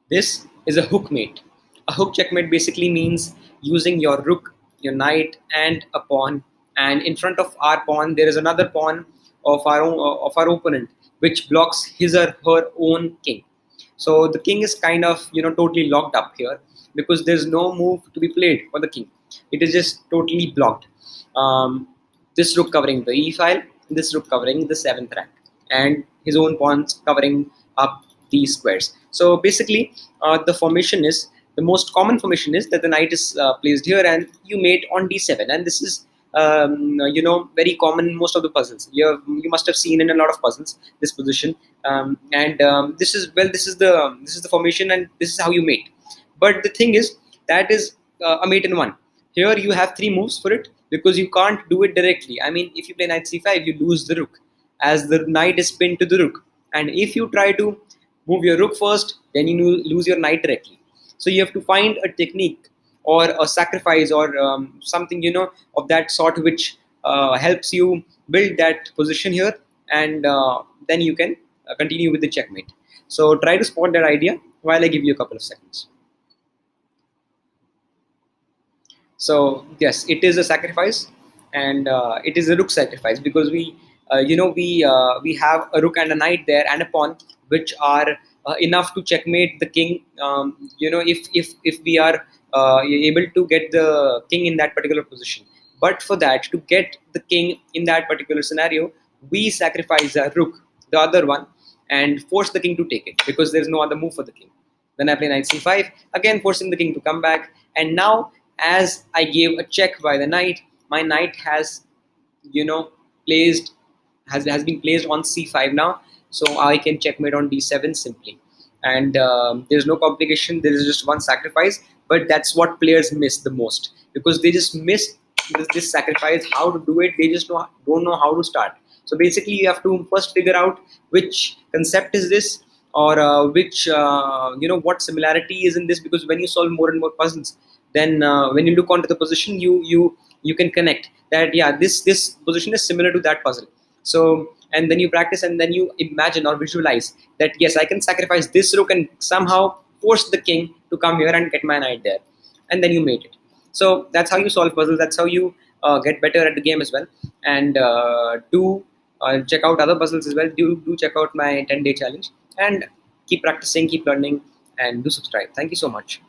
This is a hook mate. A hook checkmate basically means using your rook, your knight, and a pawn, and in front of our pawn there is another pawn of our opponent, which blocks his or her own king. So the king is kind of totally locked up here because there's no move to be played for the king. It is just totally blocked. Um, this rook covering the e file, this rook covering the seventh rank, and his own pawns covering up these squares. So basically, the most common formation is that the knight is placed here and you mate on d7, and this is very common in most of the puzzles. You must have seen in a lot of puzzles this position, and this is the formation, and this is how you mate. But the thing is, that is a mate in one. Here you have three moves for it because you can't do it directly. I mean, if you play knight c5, you lose the rook as the knight is pinned to the rook. And if you try to move your rook first, then you lose your knight directly. So you have to find a technique or a sacrifice or something of that sort, which helps you build that position here, and then you can continue with the checkmate. So try to spot that idea while I give you a couple of seconds. So yes, it is a sacrifice, and it is a rook sacrifice because we have a rook and a knight there and a pawn, which are enough to checkmate the king. If we are able to get the king in that particular position. But for that, to get the king in that particular scenario, we sacrifice a rook, the other one, and force the king to take it because there is no other move for the king. Then I play knight c5, again forcing the king to come back. And now, as I gave a check by the knight, my knight has, placed has been placed on c5 now, so I can checkmate on d7 simply. And there's no complication. There is just one sacrifice, but that's what players miss the most because they just miss this sacrifice. How to do it? They just don't know how to start. So basically, you have to first figure out which concept is this, or which what similarity is in this, because when you solve more and more puzzles, then when you look onto the position, you can connect that, yeah, this position is similar to that puzzle. So, and then you practice, and then you imagine or visualize that, yes, I can sacrifice this rook and somehow force the king to come here and get my knight there, and then you mate it. So that's how you solve puzzles. That's how you get better at the game as well. And do check out other puzzles as well. Do check out my 10-day challenge, and keep practicing, keep learning, and do subscribe. Thank you so much.